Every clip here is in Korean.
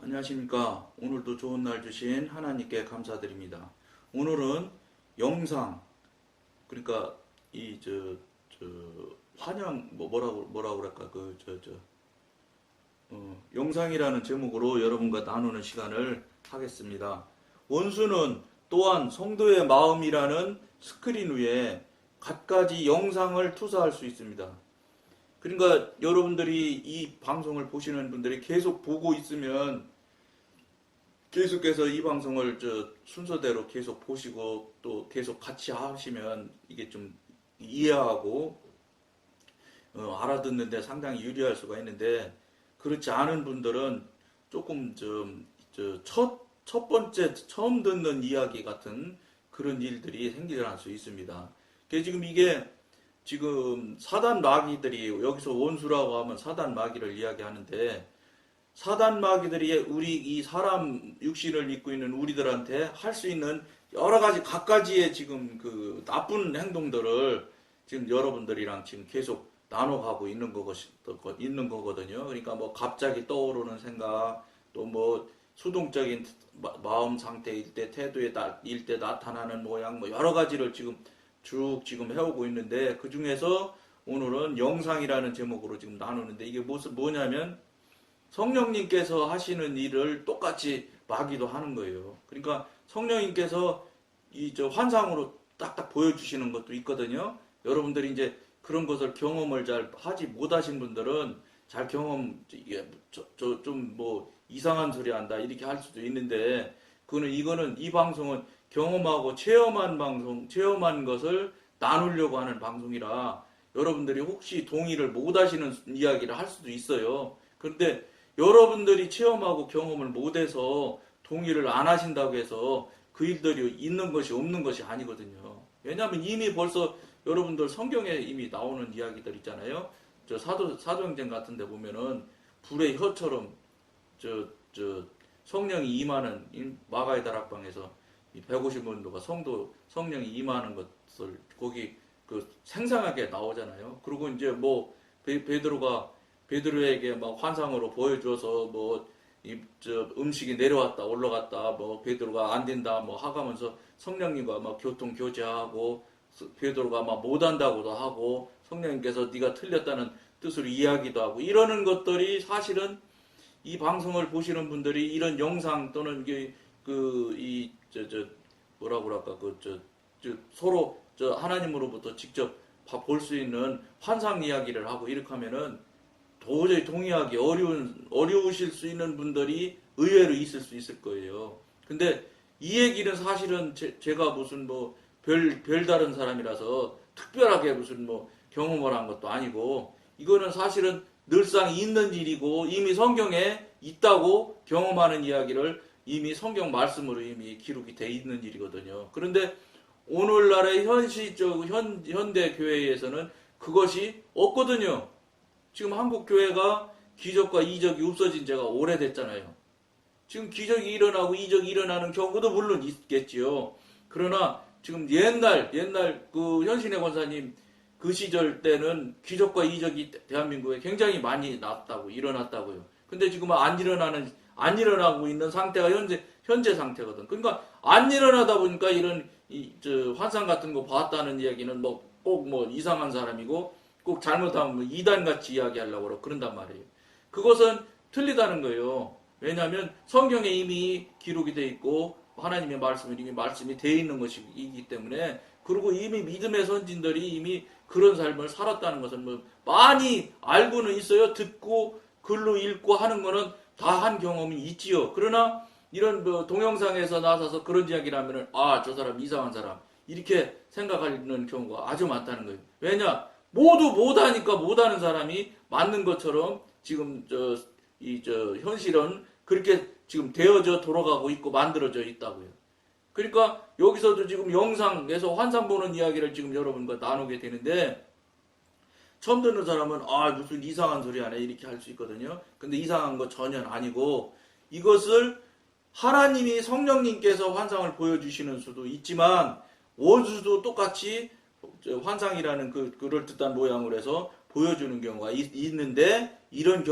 안녕하십니까. 오늘도 좋은 날 주신 하나님께 감사드립니다. 오늘은 영상, 그러니까 환영, 뭐라고 그럴까, 영상이라는 제목으로 여러분과 나누는 시간을 하겠습니다. 원수는 또한 성도의 마음이라는 스크린 위에 갖가지 영상을 투사할 수 있습니다. 그러니까 여러분들이 이 방송을 보시는 분들이 계속 보고 있으면 계속해서 이 방송을 순서대로 계속 보시고 또 계속 같이 하시면 이게 좀 이해하고 알아듣는데 상당히 유리할 수가 있는데, 그렇지 않은 분들은 조금 첫 번째 처음 듣는 이야기 같은 그런 일들이 생겨날 수 있습니다. 이게 지금 사단 마귀들이, 여기서 원수라고 하면 사단 마귀를 이야기하는데, 사단 마귀들이 우리 이 사람 육신을 입고 있는 우리들한테 할 수 있는 여러 가지 갖가지의 지금 그 나쁜 행동들을 지금 여러분들이랑 지금 계속 나눠가고 있는 거거든요. 그러니까 뭐 갑자기 떠오르는 생각, 또 뭐 수동적인 마음 상태일 때, 태도일 때 나타나는 모양, 뭐 여러 가지를 지금 해오고 있는데, 그 중에서 오늘은 영상이라는 제목으로 지금 나누는데, 이게 뭐냐면 성령님께서 하시는 일을 똑같이 마귀도 하는 거예요. 그러니까 성령님께서 환상으로 딱딱 보여주시는 것도 있거든요. 여러분들이 이제 그런 것을 경험을 잘 하지 못하신 분들은 잘 좀 뭐 이상한 소리 한다 이렇게 할 수도 있는데, 이 방송은 경험하고 체험한 것을 나누려고 하는 방송이라 여러분들이 혹시 동의를 못 하시는 이야기를 할 수도 있어요. 그런데 여러분들이 체험하고 경험을 못해서 동의를 안 하신다고 해서 그 일들이 있는 것이 없는 것이 아니거든요. 왜냐하면 이미 벌써 여러분들 성경에 이미 나오는 이야기들 있잖아요. 사도행전 같은 데 보면은 불의 혀처럼 성령이 임하는 마가의 다락방에서 150문도가 성령이 임하는 것을 거기 생생하게 나오잖아요. 그리고 이제 뭐 베드로에게 막 환상으로 보여줘서 음식이 내려왔다 올라갔다, 뭐 베드로가 안 된다 뭐 하가면서 성령님과 막 교통 교제하고, 베드로가 막 못한다고도 하고 성령님께서 네가 틀렸다는 뜻으로 이야기도 하고, 이러는 것들이 사실은 이 방송을 보시는 분들이 이런 영상 또는 뭐라고 그럴까, 서로 하나님으로부터 직접 볼 수 있는 환상 이야기를 하고 이렇게 하면은 도저히 동의하기 어려우실 수 있는 분들이 의외로 있을 수 있을 거예요. 근데 이 얘기는 사실은 제가 무슨 별다른 사람이라서 특별하게 무슨 경험을 한 것도 아니고, 이거는 사실은 늘상 있는 일이고 이미 성경에 있다고 경험하는 이야기를 이미 성경 말씀으로 이미 기록이 돼 있는 일이거든요. 그런데 오늘날의 현대 교회에서는 그것이 없거든요. 지금 한국 교회가 기적과 이적이 없어진 지가 오래됐잖아요. 지금 기적이 일어나고 이적이 일어나는 경우도 물론 있겠지요. 그러나 지금 옛날 그 현신의 권사님 그 시절 때는 기적과 이적이 대한민국에 굉장히 많이 일어났다고요. 근데 지금 안 일어나고 있는 상태가 현재 상태거든. 그러니까 안 일어나다 보니까 이런 환상 같은 거 봤다는 이야기는 꼭 이상한 사람이고, 꼭 잘못하면 이단같이 이야기하려고 그런단 말이에요. 그것은 틀리다는 거예요. 왜냐하면 성경에 이미 기록이 돼 있고 하나님의 말씀은 이미 말씀이 돼 있는 것이기 때문에, 그리고 이미 믿음의 선진들이 이미 그런 삶을 살았다는 것은 많이 알고는 있어요. 듣고 글로 읽고 하는 거는 다 한 경험이 있지요. 그러나 이런 동영상에서 나서서 그런 이야기를 하면은 저 사람 이상한 사람 이렇게 생각하는 경우가 아주 많다는 거예요. 왜냐? 모두 못하니까 못하는 사람이 맞는 것처럼 지금 현실은 그렇게 지금 되어져 돌아가고 있고 만들어져 있다고요. 그러니까 여기서도 지금 영상에서 환상 보는 이야기를 지금 여러분과 나누게 되는데, 처음 듣는 사람은 무슨 이상한 소리 하네 이렇게 할 수 있거든요. 근데 이상한 거 전혀 아니고, 이것을 하나님이 성령님께서 환상을 보여주시는 수도 있지만 원수도 똑같이 환상이라는 그럴듯한 모양을 해서 보여주는 경우가 있는데, 이런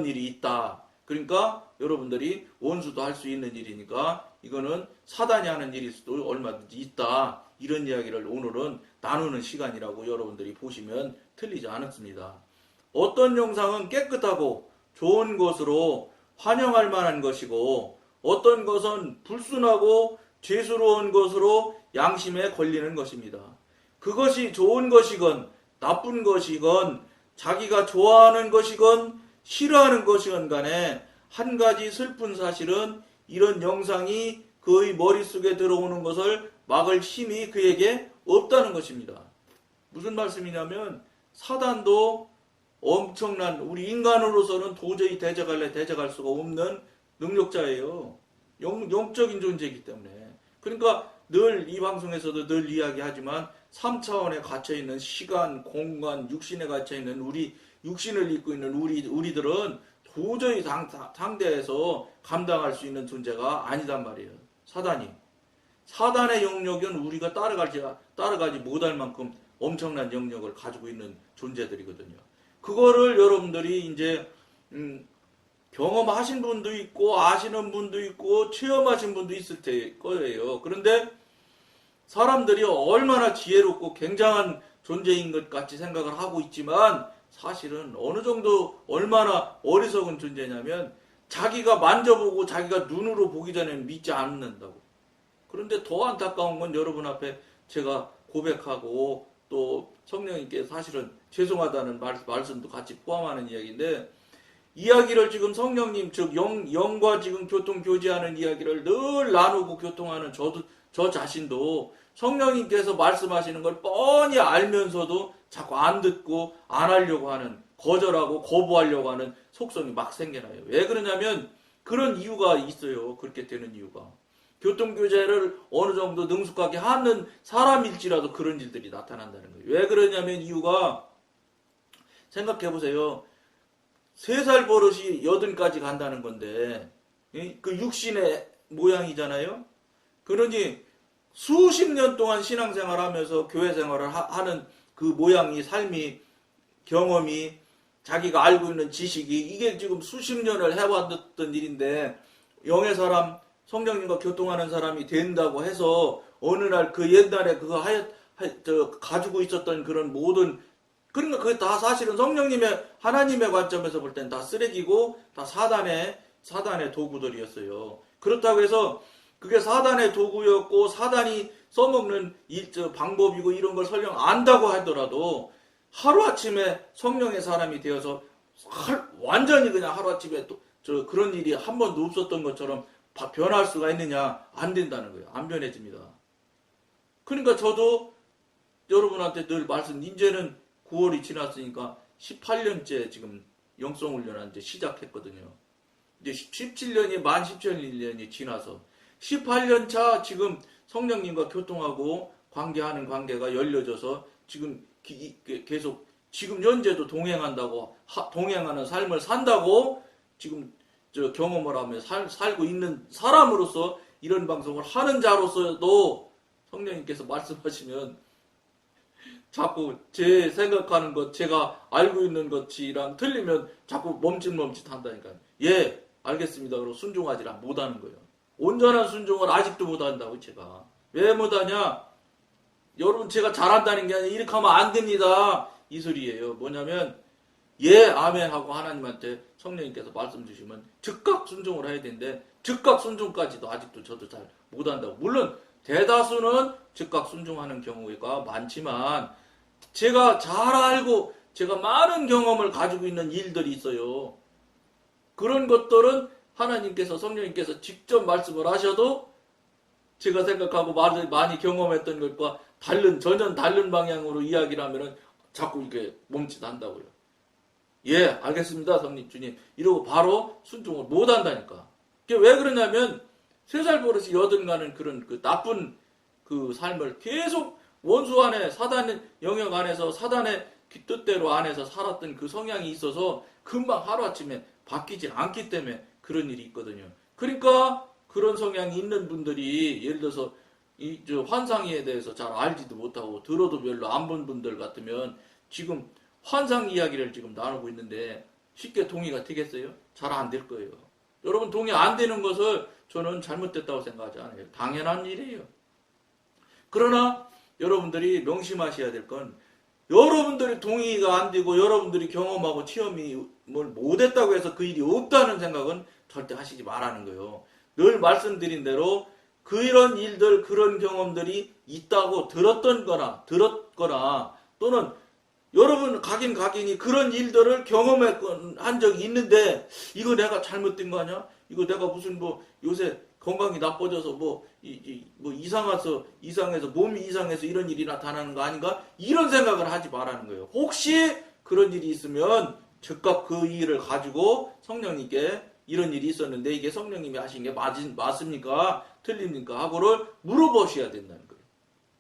일이 있다. 그러니까 여러분들이 원수도 할 수 있는 일이니까 이거는 사단이 하는 일일 수도 얼마든지 있다. 이런 이야기를 오늘은 나누는 시간이라고 여러분들이 보시면 틀리지 않습니다. 어떤 영상은 깨끗하고 좋은 것으로 환영할 만한 것이고 어떤 것은 불순하고 죄스러운 것으로 양심에 걸리는 것입니다. 그것이 좋은 것이건 나쁜 것이건 자기가 좋아하는 것이건 싫어하는 것이건 간에 한 가지 슬픈 사실은 이런 영상이 그의 머릿속에 들어오는 것을 막을 힘이 그에게 없다는 것입니다. 무슨 말씀이냐면 사단도 엄청난 우리 인간으로서는 도저히 대적할 수가 없는 능력자예요. 영적인 존재이기 때문에. 그러니까 늘 이 방송에서도 늘 이야기하지만 3차원에 갇혀있는 시간, 공간, 육신에 갇혀있는 우리 육신을 입고 있는 우리들은 도저히 상대해서 감당할 수 있는 존재가 아니단 말이에요. 사단의 영역은 우리가 따라가지 못할 만큼 엄청난 영역을 가지고 있는 존재들이거든요. 그거를 여러분들이 이제 경험하신 분도 있고 아시는 분도 있고 체험하신 분도 있을 거예요. 그런데 사람들이 얼마나 지혜롭고 굉장한 존재인 것 같이 생각을 하고 있지만 사실은 어느 정도 얼마나 어리석은 존재냐면 자기가 만져보고 자기가 눈으로 보기 전에는 믿지 않는다고. 그런데 더 안타까운 건 여러분 앞에 제가 고백하고 또 성령님께 사실은 죄송하다는 말씀도 같이 포함하는 이야기인데 이야기를 지금 성령님 즉 영과 지금 교통교제하는 이야기를 늘 나누고 교통하는 저 자신도 성령님께서 말씀하시는 걸 뻔히 알면서도 자꾸 안 듣고 안 하려고 하는 거절하고 거부하려고 하는 속성이 막 생겨나요. 왜 그러냐면 그런 이유가 있어요. 그렇게 되는 이유가. 교통교제를 어느 정도 능숙하게 하는 사람일지라도 그런 일들이 나타난다는 거예요. 왜 그러냐면 이유가 생각해보세요. 3살 버릇이 8까지 간다는 건데 그 육신의 모양이잖아요. 그러니 수십 년 동안 신앙생활 하면서 교회 생활을 하는 그 모양이 삶이 경험이 자기가 알고 있는 지식이 이게 지금 수십 년을 해왔던 일인데 영의 사람 성령님과 교통하는 사람이 된다고 해서 어느 날 그 옛날에 그거 가지고 있었던 그런 모든 그러니까 그게 다 사실은 성령님의 하나님의 관점에서 볼 땐 다 쓰레기고 다 사단의 도구들이었어요. 그렇다고 해서 그게 사단의 도구였고 사단이 써먹는 방법이고 이런 걸 설령 안다고 하더라도 하루아침에 성령의 사람이 되어서 완전히 그냥 하루아침에 그런 일이 한 번도 없었던 것처럼 변할 수가 있느냐? 안 된다는 거예요. 안 변해집니다. 그러니까 저도 여러분한테 늘 이제는 9월이 지났으니까 18년째 지금 영성훈련을 이제 시작했거든요. 이제 17년이 만 17년이 지나서 18년 차 지금 성령님과 교통하고 관계하는 관계가 열려져서 지금 계속 지금 현재도 동행하는 삶을 산다고 지금 경험을 하며 살고 있는 사람으로서 이런 방송을 하는 자로서도 성령님께서 말씀하시면 자꾸 제 생각하는 것, 제가 알고 있는 것이랑 틀리면 자꾸 멈칫멈칫 한다니까요. 예, 알겠습니다. 그러고 순종하지 못하는 거예요. 온전한 순종을 아직도 못한다고 제가. 왜 못하냐? 여러분 제가 잘한다는 게 아니라 이렇게 하면 안 됩니다. 이 소리예요. 뭐냐면 예, 아멘 하고 하나님한테 성령님께서 말씀 주시면 즉각 순종을 해야 되는데 즉각 순종까지도 아직도 저도 잘 못한다고. 물론 대다수는 즉각 순종하는 경우가 많지만 제가 잘 알고 제가 많은 경험을 가지고 있는 일들이 있어요. 그런 것들은 하나님께서 성령님께서 직접 말씀을 하셔도 제가 생각하고 많이 경험했던 것과 전혀 다른 방향으로 이야기를 하면은 자꾸 이렇게 멈칫한다고요. 예, 알겠습니다, 성님, 주님. 이러고 바로 순종을 못 한다니까. 그게 왜 그러냐면, 3살 버릇이 여든가는 그런 그 나쁜 그 삶을 계속 원수 안에, 사단의 영역 안에서, 사단의 뜻대로 안에서 살았던 그 성향이 있어서 금방 하루아침에 바뀌질 않기 때문에 그런 일이 있거든요. 그러니까 그런 성향이 있는 분들이 예를 들어서 환상에 대해서 잘 알지도 못하고 들어도 별로 안 본 분들 같으면 지금 환상 이야기를 지금 나누고 있는데 쉽게 동의가 되겠어요? 잘 안 될 거예요. 여러분 동의 안 되는 것을 저는 잘못됐다고 생각하지 않아요. 당연한 일이에요. 그러나 여러분들이 명심하셔야 될 건 여러분들이 동의가 안 되고 여러분들이 경험하고 체험이 뭘 못했다고 해서 그 일이 없다는 생각은 절대 하시지 말라는 거예요. 늘 말씀드린 대로 그런 일들 그런 경험들이 있다고 들었거나 또는 여러분 각인이 그런 일들을 경험한 적이 있는데 이거 내가 잘못된 거 아니야? 이거 내가 무슨 뭐 요새 건강이 나빠져서 뭐 이상해서 몸이 이상해서 이런 일이 나타나는 거 아닌가? 이런 생각을 하지 말라는 거예요. 혹시 그런 일이 있으면 즉각 그 일을 가지고 성령님께 이런 일이 있었는데 이게 성령님이 하신 게 맞습니까? 틀립니까? 하고를 물어보셔야 된다는 거예요.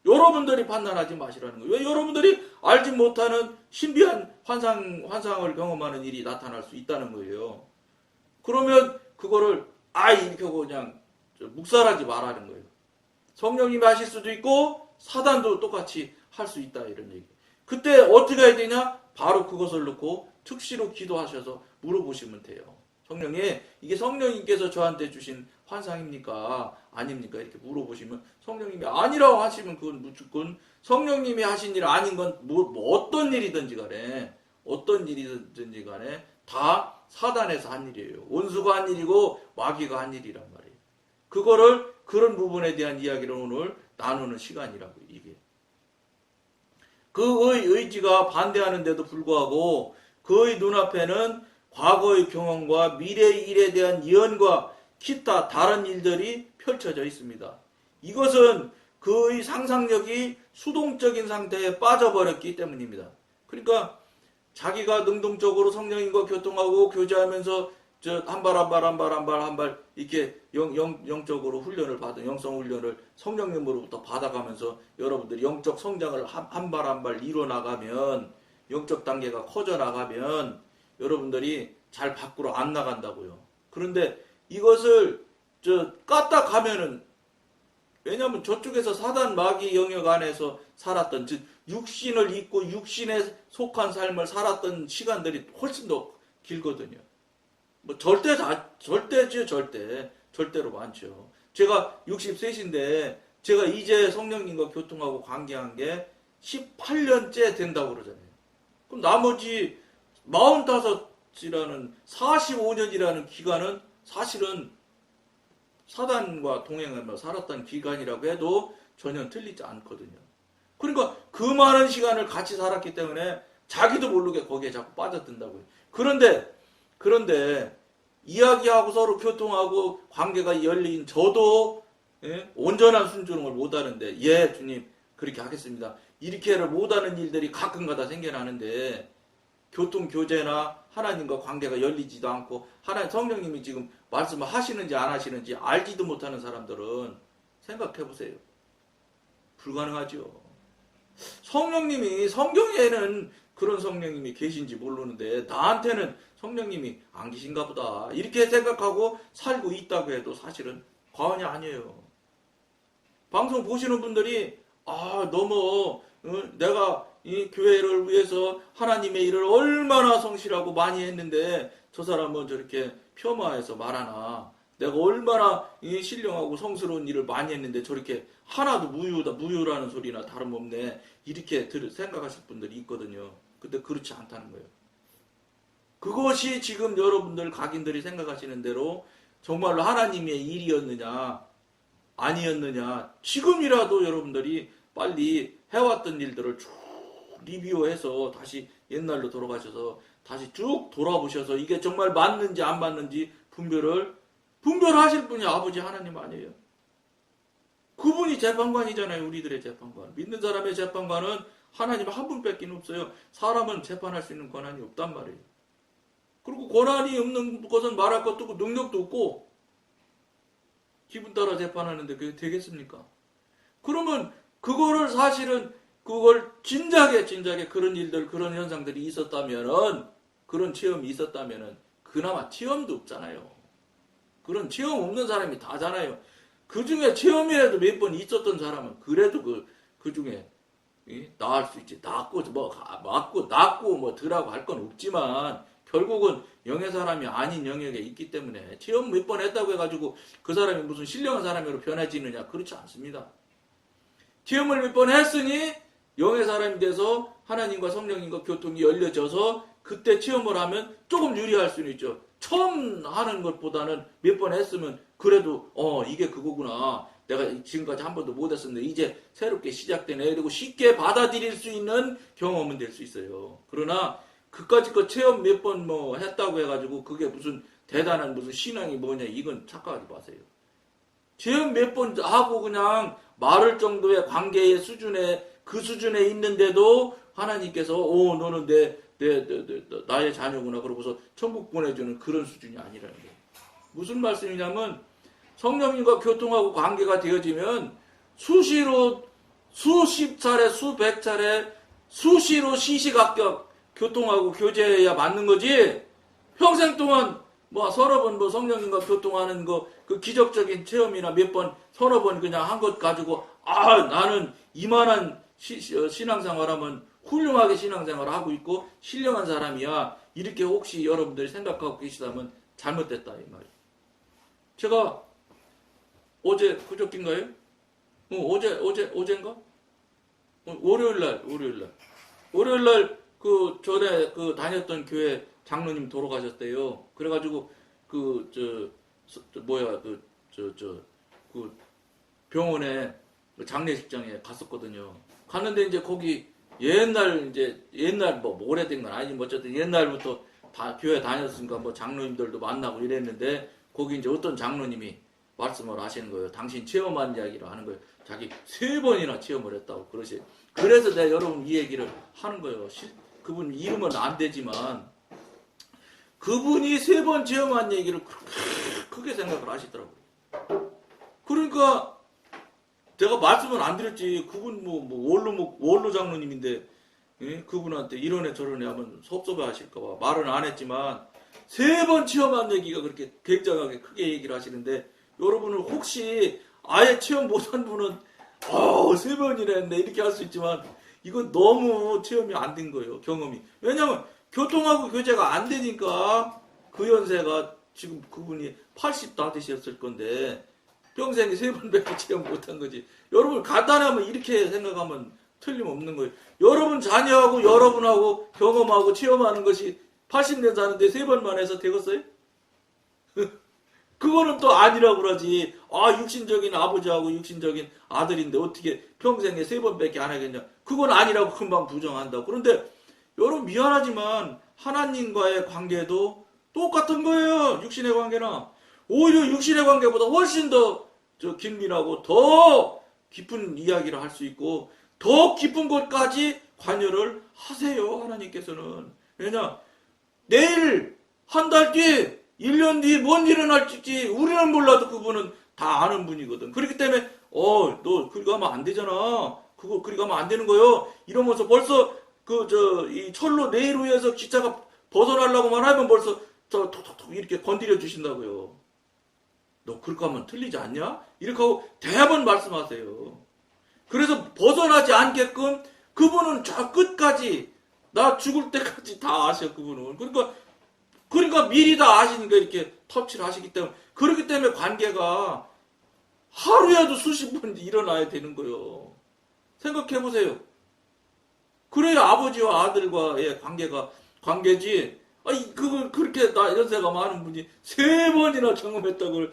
여러분들이 판단하지 마시라는 거예요. 왜 여러분들이 알지 못하는 신비한 환상을 경험하는 일이 나타날 수 있다는 거예요. 그러면 그거를 이렇게 하고 그냥 묵살하지 말라는 거예요. 성령님이 하실 수도 있고 사단도 똑같이 할 수 있다 이런 얘기. 그때 어떻게 해야 되냐? 바로 그것을 놓고 특시로 기도하셔서 물어보시면 돼요. 성령님, 이게 성령님께서 저한테 주신 환상입니까? 아닙니까? 이렇게 물어보시면 성령님이 아니라고 하시면 그건 무조건 성령님이 하신 일 아닌 건 어떤 일이든지 간에 다 사단에서 한 일이에요. 원수가 한 일이고 마귀가 한 일이란 말이에요. 그런 부분에 대한 이야기를 오늘 나누는 시간이라고 이게. 그의 의지가 반대하는데도 불구하고 그의 눈앞에는 과거의 경험과 미래의 일에 대한 예언과 기타 다른 일들이 펼쳐져 있습니다. 이것은 그의 상상력이 수동적인 상태에 빠져버렸기 때문입니다. 그러니까 자기가 능동적으로 성령님과 교통하고 교제하면서 한 발 이렇게 영적으로 훈련을 받은 영성 훈련을 성령님으로부터 받아가면서 여러분들이 영적 성장을 한 발 이뤄 나가면 영적 단계가 커져 나가면 여러분들이 잘 밖으로 안 나간다고요. 그런데 이것을 까딱 하면은 왜냐하면 저쪽에서 사단 마귀 영역 안에서 살았던 즉 육신을 입고 육신에 속한 삶을 살았던 시간들이 훨씬 더 길거든요. 뭐 절대로 많죠. 제가 63인데 제가 이제 성령님과 교통하고 관계한 게 18년째 된다고 그러잖아요. 그럼 나머지 45이라는 45년이라는 기간은 사실은 사단과 동행하며 살았던 기간이라고 해도 전혀 틀리지 않거든요. 그러니까 그 많은 시간을 같이 살았기 때문에 자기도 모르게 거기에 자꾸 빠져든다고요. 그런데 이야기하고 서로 교통하고 관계가 열린 저도 온전한 순종을 못하는데 주님 그렇게 하겠습니다. 이렇게를 못하는 일들이 가끔가다 생겨나는데 교통 교제나 하나님과 관계가 열리지도 않고 하나님 성령님이 지금 말씀을 하시는지 안 하시는지 알지도 못하는 사람들은 생각해 보세요. 불가능하죠. 성령님이 성경에는 그런 성령님이 계신지 모르는데 나한테는 성령님이 안 계신가 보다 이렇게 생각하고 살고 있다고 해도 사실은 과언이 아니에요. 방송 보시는 분들이 너무 내가 이 교회를 위해서 하나님의 일을 얼마나 성실하고 많이 했는데 저 사람은 저렇게 폄하해서 말하나 내가 얼마나 신령하고 성스러운 일을 많이 했는데 저렇게 하나도 무유라는 소리나 다름없네 이렇게 생각하실 분들이 있거든요. 근데 그렇지 않다는 거예요. 그것이 지금 여러분들 각인들이 생각하시는 대로 정말로 하나님의 일이었느냐 아니었느냐 지금이라도 여러분들이 빨리 해왔던 일들을 쭉 리뷰해서 다시 옛날로 돌아가셔서 다시 쭉 돌아보셔서 이게 정말 맞는지 안 맞는지 분별하실 분이 아버지 하나님 아니에요. 그분이 재판관이잖아요. 우리들의 재판관. 믿는 사람의 재판관은 하나님 한 분밖에 없어요. 사람은 재판할 수 있는 권한이 없단 말이에요. 그리고 권한이 없는 것은 말할 것도 없고 능력도 없고 기분 따라 재판하는데 그게 되겠습니까? 그러면 그거를 사실은 그걸 진작에 그런 일들 그런 현상들이 있었다면은 그런 체험이 있었다면은 그나마 체험도 없잖아요. 그런 체험 없는 사람이 다잖아요. 그 중에 체험이라도 몇 번 있었던 사람은 그래도 그 중에 나을 수 있지. 낫고 뭐 낫고 뭐 드라고 할 건 없지만 결국은 영의 사람이 아닌 영역에 있기 때문에 체험 몇 번 했다고 해가지고 그 사람이 무슨 신령한 사람으로 변해지느냐? 그렇지 않습니다. 체험을 몇 번 했으니 영의 사람이 돼서 하나님과 성령님과 교통이 열려져서 그때 체험을 하면 조금 유리할 수는 있죠. 처음 하는 것보다는 몇 번 했으면 그래도 이게 그거구나. 내가 지금까지 한 번도 못 했었는데 이제 새롭게 시작되네. 그리고 쉽게 받아들일 수 있는 경험은 될 수 있어요. 그러나 그까짓 거 체험 몇 번 뭐 했다고 해가지고 그게 무슨 대단한 무슨 신앙이 뭐냐, 이건 착각하지 마세요. 체험 몇 번 하고 그냥 말할 정도의 관계의 수준에, 그 수준에 있는데도 하나님께서 너는 나의 자녀구나 그러고서 천국 보내주는 그런 수준이 아니라는 거예요. 무슨 말씀이냐면 성령님과 교통하고 관계가 되어지면 수시로 수십 차례 수백 차례 수시로 시시각각 교통하고 교제해야 맞는 거지. 평생 동안 뭐 서너 번 뭐 성령님과 교통하는 거 그 기적적인 체험이나 몇 번 서너 번 그냥 한 것 가지고 나는 이만한 신앙생활하면 훌륭하게 신앙생활을 하고 있고 신령한 사람이야, 이렇게 혹시 여러분들이 생각하고 계시다면 잘못됐다 이 말이에요. 제가 어제 그저께인가요? 어젠가? 월요일날 그 전에 그 다녔던 교회 장로님 돌아가셨대요. 그래가지고 그 병원에 장례식장에 갔었거든요. 갔는데 이제 거기 옛날 뭐 오래된 건 아니지 뭐 어쨌든 옛날부터 다 교회 다녔으니까 뭐 장로님들도 만나고 이랬는데 거기 이제 어떤 장로님이 말씀을 하시는 거예요. 당신 체험한 이야기를 하는 거예요. 자기 3번이나 체험을 했다고 그러시. 그래서 내가 여러분 이 얘기를 하는 거예요. 그분 이름은 안 되지만 그분이 3번 체험한 얘기를 그렇게 크게 생각을 하시더라고요. 그러니까 제가 말씀을 안 드렸지. 그분 원로 장로님인데 그분한테 이런 애 저런 애 하면 섭섭해 하실까봐 말은 안 했지만 3번 체험한 얘기가 그렇게 굉장하게 크게 얘기를 하시는데 여러분은 혹시 아예 체험 못한 분은 3번이나 했네 이렇게 할 수 있지만 이건 너무 체험이 안 된 거예요. 경험이. 왜냐면 교통하고 교제가 안 되니까 그 연세가 지금 그분이 80 다 되셨을 건데 평생에 3번밖에 체험 못한 거지. 여러분 간단하면 이렇게 생각하면 틀림없는 거예요. 여러분 자녀하고 여러분하고 경험하고 체험하는 것이 80년 사는데 3번만 해서 되겠어요? 그거는 또 아니라고 그러지. 육신적인 아버지하고 육신적인 아들인데 어떻게 평생에 3번밖에 안 하겠냐. 그건 아니라고 금방 부정한다고. 그런데 여러분 미안하지만 하나님과의 관계도 똑같은 거예요. 육신의 관계나. 오히려 육신의 관계보다 훨씬 더 긴밀하고 더 깊은 이야기를 할 수 있고 더 깊은 곳까지 관여를 하세요. 하나님께서는. 왜냐? 내일, 한 달 뒤, 1년 뒤 뭔 일이 날지 우리는 몰라도 그분은 다 아는 분이거든. 그렇기 때문에 너 그리 가면 안 되잖아. 그거 그리 가면 안 되는 거요. 이러면서 벌써 이 철로 내일 위에서 기차가 벗어나려고만 하면 벌써 톡톡톡 이렇게 건드려 주신다고요. 너 그렇게 하면 틀리지 않냐? 이렇게 하고 대번 말씀하세요. 그래서 벗어나지 않게끔 그분은 저 끝까지 나 죽을 때까지 다 아셔. 그분은. 그러니까 미리 다 아시니까 이렇게 터치를 하시기 때문에 그렇기 때문에 관계가 하루에도 수십 번 일어나야 되는 거예요. 생각해 보세요. 그래야 아버지와 아들과의 관계지. 그걸 그렇게 연세가 많은 분이 3번이나 경험했다고.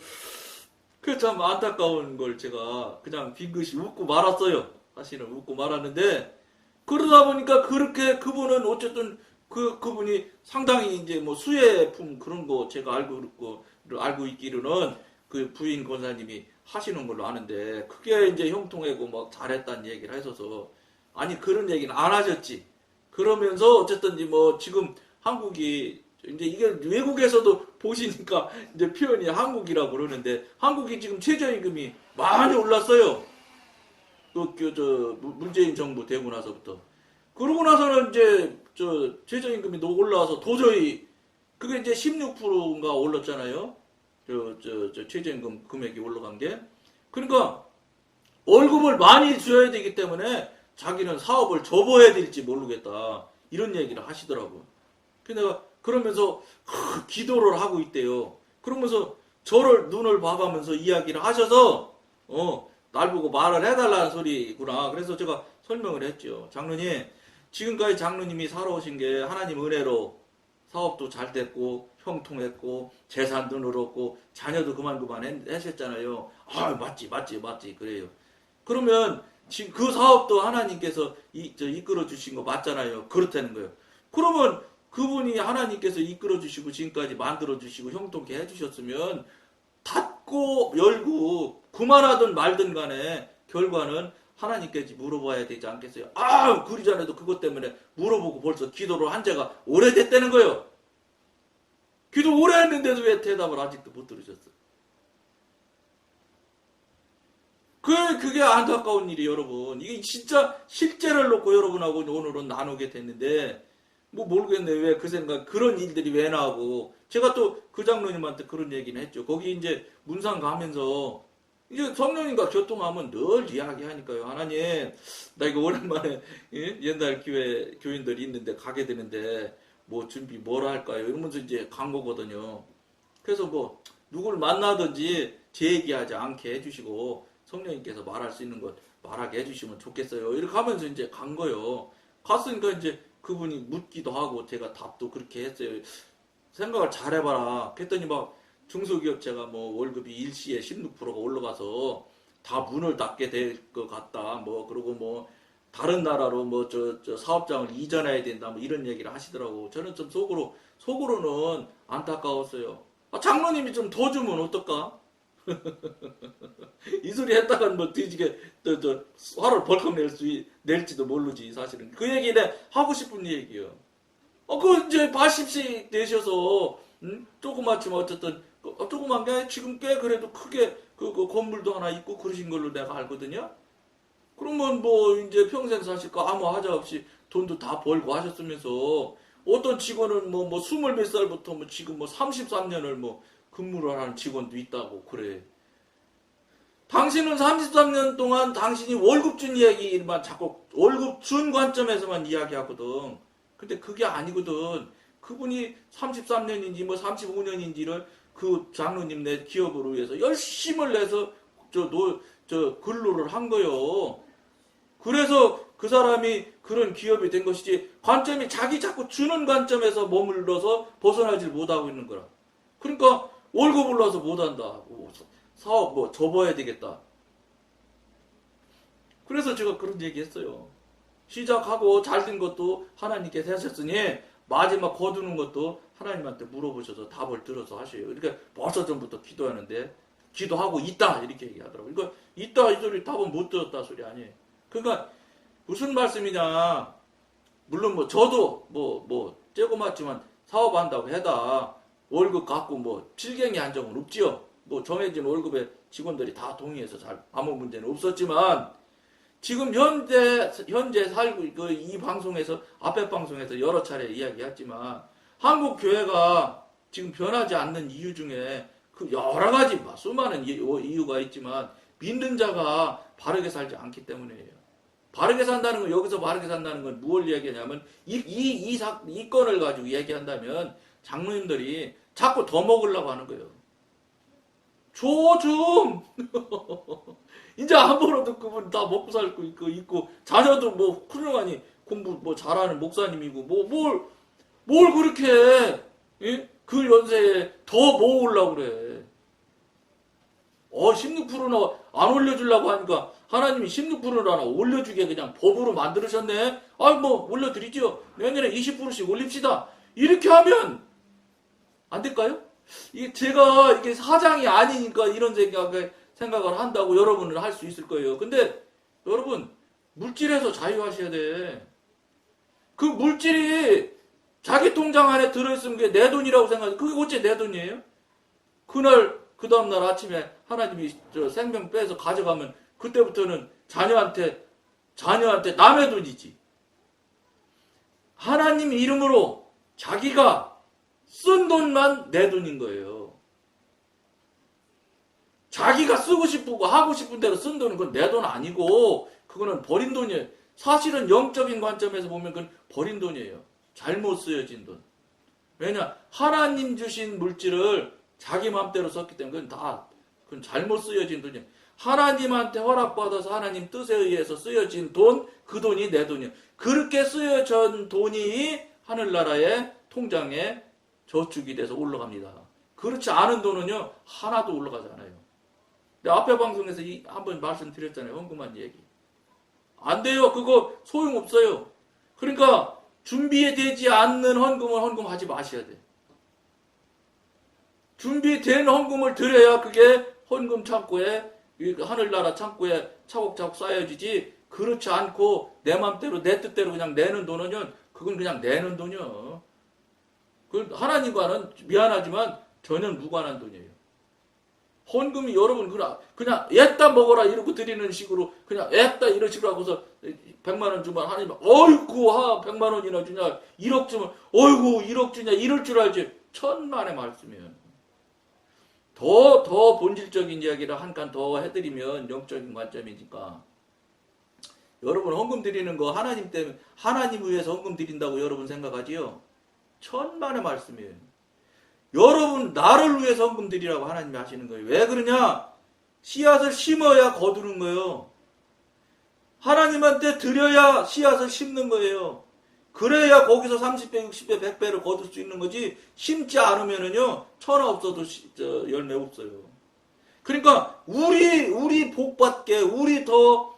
그게 참 안타까운 걸 제가 그냥 빙긋이 웃고 말았어요. 사실은 웃고 말았는데 그러다 보니까 그렇게 그분은 어쨌든 그분이 상당히 이제 뭐 수혜품 그런 거 제가 알고 있기로는 그 부인 권사님이 하시는 걸로 아는데 그게 이제 형통하고 막 잘했다는 얘기를 하셔서 아니 그런 얘기는 안 하셨지. 그러면서 어쨌든 뭐 지금 한국이 이제 이게 외국에서도 보시니까 이제 표현이 한국이라고 그러는데 한국이 지금 최저임금이 많이 올랐어요. 문재인 정부 되고 나서부터. 그러고 나서는 이제 최저임금이 올라와서 도저히 그게 이제 16%인가 올랐잖아요. 최저임금 금액이 올라간 게. 그러니까 월급을 많이 줘야 되기 때문에 자기는 사업을 접어야 될지 모르겠다. 이런 얘기를 하시더라고요. 그래서 내가 그러면서 기도를 하고 있대요. 그러면서 저를 눈을 봐가면서 이야기를 하셔서 날 보고 말을 해달라는 소리구나. 그래서 제가 설명을 했죠. 장로님, 지금까지 장로님이 살아오신 게 하나님 은혜로 사업도 잘 됐고 형통했고 재산도 늘었고 자녀도 그만 하셨잖아요. 아, 맞지 그래요. 그러면 지금 그 사업도 하나님께서 이끌어 주신 거 맞잖아요. 그렇다는 거예요. 그러면 그분이 하나님께서 이끌어 주시고 지금까지 만들어 주시고 형통케 해 주셨으면 닫고 열고 그만하든 말든 간에 결과는 하나님께 물어봐야 되지 않겠어요? 아, 그리 전에도 그것 때문에 물어보고 벌써 기도를 한 지가 오래됐다는 거예요. 기도 오래 했는데도 왜 대답을 아직도 못 들으셨어요? 그게 안타까운 일이 여러분. 이게 진짜 실제를 놓고 여러분하고 오늘은 나누게 됐는데, 뭐 모르겠네. 왜 그 생각, 그런 일들이 왜 나오고. 제가 또 그 장로님한테 그런 얘기는 했죠. 거기 이제 문상 가면서, 이제 성령님과 교통하면 늘 이야기하니까요. 하나님, 나 이거 오랜만에, 예? 옛날 교인들이 있는데 가게 되는데, 뭐 준비 뭘 할까요? 이러면서 이제 간 거거든요. 그래서 뭐, 누굴 만나든지 제 얘기하지 않게 해주시고, 성령님께서 말할 수 있는 것 말하게 해주시면 좋겠어요. 이렇게 하면서 이제 간 거예요. 갔으니까 이제 그분이 묻기도 하고 제가 답도 그렇게 했어요. 생각을 잘 해봐라. 그랬더니 막 중소기업체가 뭐 월급이 일시에 16%가 올라가서 다 문을 닫게 될 것 같다. 뭐 그리고 뭐 다른 나라로 뭐 저 사업장을 이전해야 된다. 뭐 이런 얘기를 하시더라고. 저는 좀 속으로는 안타까웠어요. 아, 장로님이 좀 더 주면 어떨까? 이 소리 했다간 뭐 뒤지게 화를 벌컥 낼지도 모르지 사실은. 그 얘기는 하고 싶은 얘기예요. 그 이제 80씩 내셔서 조그맣지만 어쨌든 조그만 게 지금 꽤 그래도 크게 그 건물도 하나 있고 그러신 걸로 내가 알거든요. 그러면 뭐 이제 평생 사실 거 아무 하자 없이 돈도 다 벌고 하셨으면서 어떤 직원은 뭐 20몇 살부터 뭐 지금 뭐 33년을 뭐 근무를 하는 직원도 있다고 그래. 당신은 33년 동안 당신이 월급 준 이야기만 자꾸 월급 준 관점에서만 이야기하거든. 근데 그게 아니거든. 그분이 33년인지 뭐 35년인지를 그 장로님 내 기업으로 위해서 열심을 내서 근로를 한 거요. 그래서 그 사람이 그런 기업이 된 것이지 관점이 자기 자꾸 주는 관점에서 머물러서 벗어나질 못하고 있는 거라. 그러니까 월급 올라서 못한다. 사업 뭐 접어야 되겠다. 그래서 제가 그런 얘기 했어요. 시작하고 잘 된 것도 하나님께서 하셨으니 마지막 거두는 것도 하나님한테 물어보셔서 답을 들어서 하셔요. 그러니까 벌써 전부터 기도하는데 기도하고 있다 이렇게 얘기하더라고요. 그러니까 있다 이 소리 답은 못 들었다 소리 아니에요. 그러니까 무슨 말씀이냐. 물론 뭐 저도 뭐 쬐고맣지만 사업한다고 해다 월급 갖고 뭐 필경이 한 적은 없지요. 뭐 정해진 월급에 직원들이 다 동의해서 잘 아무 문제는 없었지만 지금 현재 살고 이 방송에서 앞에 방송에서 여러 차례 이야기했지만 한국 교회가 지금 변하지 않는 이유 중에 그 여러 가지 수많은 이유가 있지만 믿는 자가 바르게 살지 않기 때문이에요. 바르게 산다는 건 여기서 바르게 산다는 건 무엇을 얘기하냐면 이 건을 가지고 얘기한다면 장로님들이 자꾸 더 먹으려고 하는 거예요. 줘 좀. 이제 한 번도 그분 다 먹고 살고 있고 자녀도 뭐 훌륭하니 공부 뭐 잘하는 목사님이고 뭘 그렇게 해? 예? 그 연세에 더 모으려고 그래. 16%나 안 올려주려고 하니까 하나님이 16%나 올려주게 그냥 법으로 만들으셨네. 뭐 올려드리죠. 내년에 20%씩 올립시다. 이렇게 하면 안 될까요? 제가 이게 사장이 아니니까 이런 생각을 한다고 여러분은 할 수 있을 거예요. 근데 여러분 물질에서 자유하셔야 돼. 그 물질이 자기 통장 안에 들어있으면 그게 내 돈이라고 생각해. 그게 어째 내 돈이에요? 그 다음날 아침에 하나님이 생명 빼서 가져가면 그때부터는 자녀한테 남의 돈이지. 하나님 이름으로 자기가 쓴 돈만 내 돈인 거예요. 자기가 쓰고 싶고 하고 싶은 대로 쓴 돈은 그건 내 돈 아니고 그거는 버린 돈이에요. 사실은 영적인 관점에서 보면 그건 버린 돈이에요. 잘못 쓰여진 돈. 왜냐? 하나님 주신 물질을 자기 마음대로 썼기 때문에 그건 잘못 쓰여진 돈이에요. 하나님한테 허락받아서 하나님 뜻에 의해서 쓰여진 돈, 그 돈이 내 돈이에요. 그렇게 쓰여진 돈이 하늘나라의 통장에 저축이 돼서 올라갑니다. 그렇지 않은 돈은요, 하나도 올라가지 않아요. 근데 앞에 방송에서 한번 말씀드렸잖아요. 헌금한 얘기. 안 돼요. 그거 소용없어요. 그러니까 준비되지 않는 헌금은 헌금하지 마셔야 돼. 준비된 헌금을 드려야 그게 헌금 창고에, 하늘나라 창고에 차곡차곡 쌓여지지. 그렇지 않고 내 맘대로 내 뜻대로 그냥 내는 돈은요, 그건 그냥 내는 돈이요. 그 하나님과는 미안하지만 전혀 무관한 돈이에요. 헌금이 여러분 그냥 애따 먹어라 이러고 드리는 식으로 그냥 애따 이런 식으로 하고서 100만 원 주면 하나님 어이구 100만 원이나 주냐 1억 주면 어이구 1억 주냐 이럴 줄 알지. 천만의 말씀이에요. 더 본질적인 이야기를 한 칸 더 해드리면 영적인 관점이니까 여러분 헌금 드리는 거 하나님 때문에 하나님 위해서 헌금 드린다고 여러분 생각하지요? 천만의 말씀이에요. 여러분 나를 위해서 헌금 드리라고 하나님이 하시는 거예요. 왜 그러냐? 씨앗을 심어야 거두는 거예요. 하나님한테 드려야 씨앗을 심는 거예요. 그래야 거기서 30배, 60배, 100배를 거둘 수 있는 거지. 심지 않으면은요 천하 없어도 열매 없어요. 그러니까 우리 복 받게 우리 더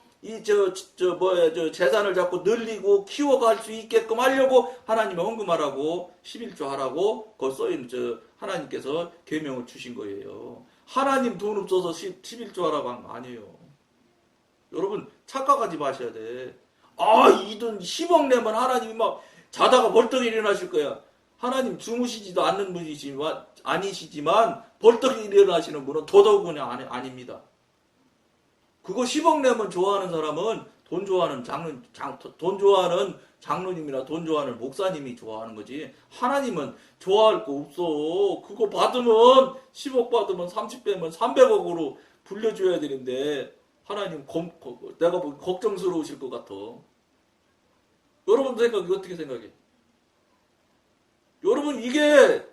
재산을 자꾸 늘리고 키워갈 수 있게끔 하려고 하나님이 헌금하라고 11조 하라고 거기 써있는 하나님께서 계명을 주신 거예요. 하나님 돈 없어서 11조 하라고 한 거 아니에요. 여러분 착각하지 마셔야 돼. 이 돈 10억 내면 하나님이 막 자다가 벌떡 일어나실 거야. 하나님 주무시지도 않는 분이지만 아니시지만 벌떡 일어나시는 분은 더더욱 그냥 아닙니다. 그거 10억 내면 좋아하는 사람은 돈 좋아하는 장로님이나 돈 좋아하는 목사님이 좋아하는 거지. 하나님은 좋아할 거 없어. 그거 받으면 10억 받으면 30배면 300억으로 불려줘야 되는데 하나님 내가 보기 걱정스러우실 것 같아. 여러분 생각이 어떻게 생각해? 여러분 이게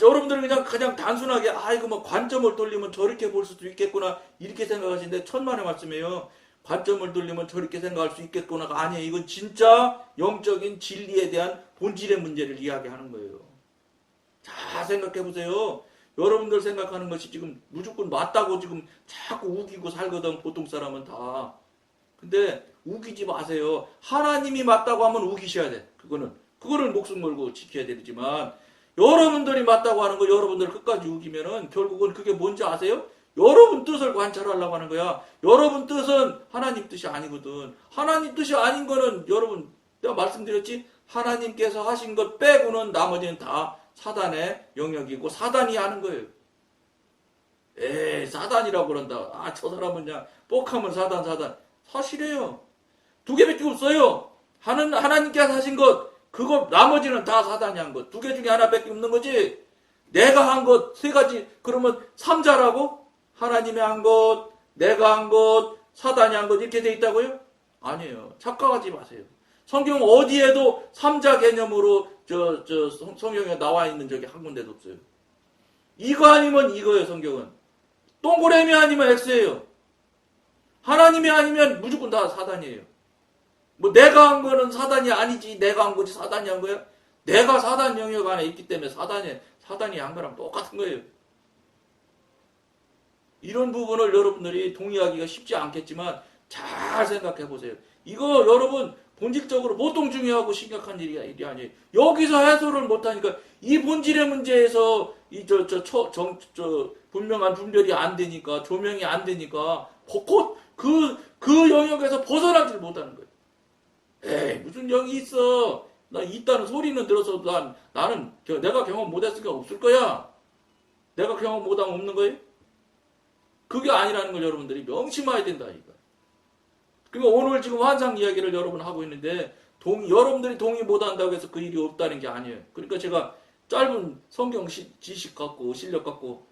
여러분들은 그냥 단순하게 이거 뭐 관점을 돌리면 저렇게 볼 수도 있겠구나 이렇게 생각하시는데 천만의 말씀이에요. 관점을 돌리면 저렇게 생각할 수 있겠구나가 아니에요. 이건 진짜 영적인 진리에 대한 본질의 문제를 이야기하는 거예요. 잘 생각해 보세요. 여러분들 생각하는 것이 지금 무조건 맞다고 지금 자꾸 우기고 살거든 보통 사람은 다. 근데 우기지 마세요. 하나님이 맞다고 하면 우기셔야 돼. 그거는 목숨 걸고 지켜야 되지만 여러분들이 맞다고 하는 거 여러분들 끝까지 우기면은 결국은 그게 뭔지 아세요? 여러분 뜻을 관찰하려고 하는 거야. 여러분 뜻은 하나님 뜻이 아니거든. 하나님 뜻이 아닌 거는 여러분 내가 말씀드렸지? 하나님께서 하신 것 빼고는 나머지는 다 사단의 영역이고 사단이 하는 거예요. 사단이라고 그런다. 저 사람은 그냥 뻑하면 사단. 사실이에요. 두 개밖에 없어요. 하나님께서 하신 것 그거 나머지는 다 사단이 한 것. 두 개 중에 하나밖에 없는 거지. 내가 한 것 세 가지 그러면 삼자라고? 하나님이 한 것, 내가 한 것, 사단이 한 것 이렇게 돼 있다고요? 아니에요. 착각하지 마세요. 성경 어디에도 삼자 개념으로 성경에 나와 있는 적이 한 군데도 없어요. 이거 아니면 이거예요. 성경은. 동그라미 아니면 X예요. 하나님이 아니면 무조건 다 사단이에요. 뭐 내가 한 거는 사단이 아니지 내가 한 거지 사단이 한 거야? 내가 사단 영역 안에 있기 때문에 사단이 한 거랑 똑같은 거예요. 이런 부분을 여러분들이 동의하기가 쉽지 않겠지만 잘 생각해 보세요. 이거 여러분 본질적으로 보통 중요하고 심각한 일이 아니에요. 여기서 해소를 못하니까 이 본질의 문제에서 분명한 분별이 안 되니까 조명이 안 되니까 벚꽃 그 영역에서 벗어나질 못하는 거예요. 무슨 영이 있어. 나 있다는 소리는 들어서도 나는 내가 경험 못했으니까 없을 거야. 내가 경험 못하면 없는 거예요? 그게 아니라는 걸 여러분들이 명심해야 된다. 이거. 그러니까 오늘 지금 환상 이야기를 여러분 하고 있는데 여러분들이 동의 못한다고 해서 그 일이 없다는 게 아니에요. 그러니까 제가 짧은 성경 지식 갖고 실력 갖고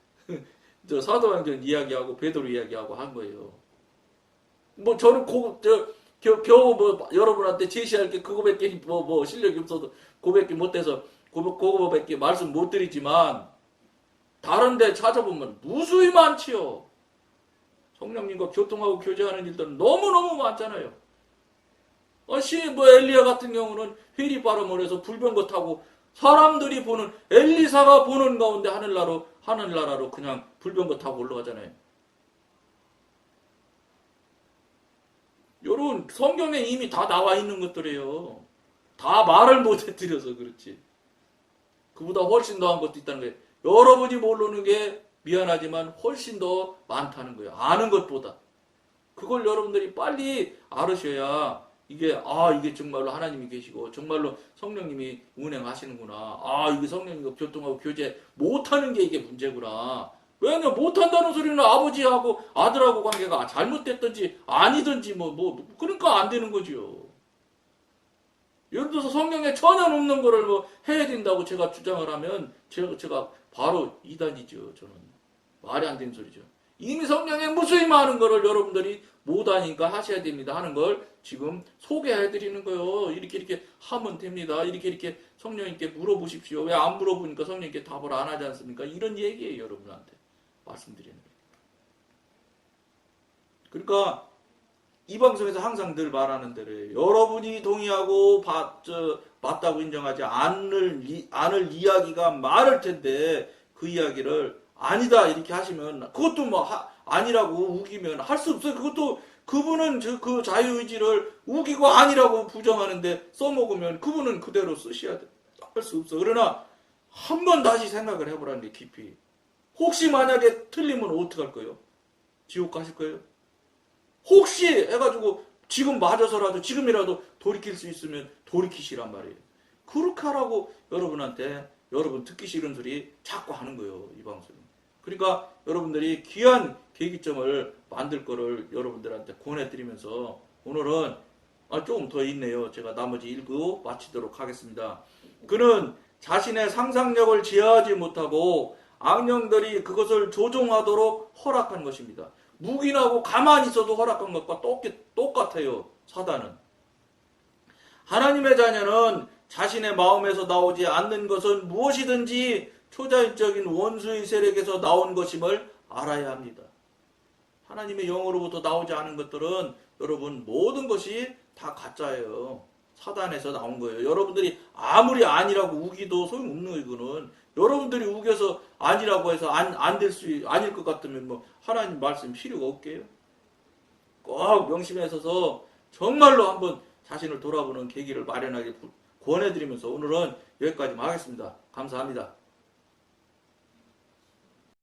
사도행전 이야기하고 베드로 이야기하고 한 거예요. 뭐 저는 겨우 여러분한테 제시할 게 그거밖에 실력이 없어도 그거밖에 못해서 그거밖에 말씀 못 드리지만 다른 데 찾아보면 무수히 많지요. 성령님과 교통하고 교제하는 일들은 너무너무 많잖아요. 뭐 엘리야 같은 경우는 회리 바람을 해서 불병거 타고 사람들이 보는 엘리사가 보는 가운데 하늘나라로 그냥 불병거 타고 올라가잖아요. 여러분 성경에 이미 다 나와 있는 것들이에요. 다 말을 못 해드려서 그렇지. 그보다 훨씬 더한 것도 있다는 거예요. 여러분이 모르는 게 미안하지만 훨씬 더 많다는 거예요. 아는 것보다. 그걸 여러분들이 빨리 알으셔야 이게 정말로 하나님이 계시고 정말로 성령님이 운행하시는구나. 이게 성령님과 교통하고 교제 못하는 게 이게 문제구나. 왜냐면 못한다는 소리는 아버지하고 아들하고 관계가 잘못됐든지 아니든지 그러니까 안 되는 거지요. 예를 들어서 성령에 전혀 없는 거를 해야 된다고 제가 주장을 하면 제가 바로 이단이죠. 저는 말이 안 되는 소리죠. 이미 성령에 무수히 많은 거를 여러분들이 못하니까 하셔야 됩니다 하는 걸 지금 소개해 드리는 거예요. 이렇게 하면 됩니다. 이렇게 성령님께 물어보십시오. 왜 안 물어보니까 성령님께 답을 안 하지 않습니까? 이런 얘기예요. 여러분한테 말씀드리는 거예요. 그러니까 이 방송에서 항상 늘 말하는 대로 여러분이 동의하고 맞다고 인정하지 않을 이야기가 많을 텐데 그 이야기를 아니다 이렇게 하시면 그것도 아니라고 우기면 할 수 없어요. 그것도 그분은 그 자유의지를 우기고 아니라고 부정하는데 써먹으면 그분은 그대로 쓰셔야 돼. 할 수 없어. 그러나 한 번 다시 생각을 해보라는 게 깊이. 혹시 만약에 틀리면 어떡할 거예요? 지옥 가실 거예요? 혹시 해가지고 지금 맞아서라도 지금이라도 돌이킬 수 있으면 돌이키시란 말이에요. 그렇게 하라고 여러분한테 여러분 듣기 싫은 소리 자꾸 하는 거예요. 이 방송. 그러니까 여러분들이 귀한 계기점을 만들 거를 여러분들한테 권해드리면서 오늘은 조금 더 있네요. 제가 나머지 읽고 마치도록 하겠습니다. 그는 자신의 상상력을 제어하지 못하고 악령들이 그것을 조종하도록 허락한 것입니다. 묵인하고 가만히 있어도 허락한 것과 똑같아요. 사단은. 하나님의 자녀는 자신의 마음에서 나오지 않는 것은 무엇이든지 초자연적인 원수의 세력에서 나온 것임을 알아야 합니다. 하나님의 영으로부터 나오지 않은 것들은 여러분 모든 것이 다 가짜예요. 사단에서 나온 거예요. 여러분들이 아무리 아니라고 우기도 소용없는 거예요. 이거는 여러분들이 우겨서 아니라고 해서 아닐 것 같으면 하나님 말씀 필요가 없게요. 꼭 명심에 서서 정말로 한번 자신을 돌아보는 계기를 마련하게 권해드리면서 오늘은 여기까지만 하겠습니다. 감사합니다.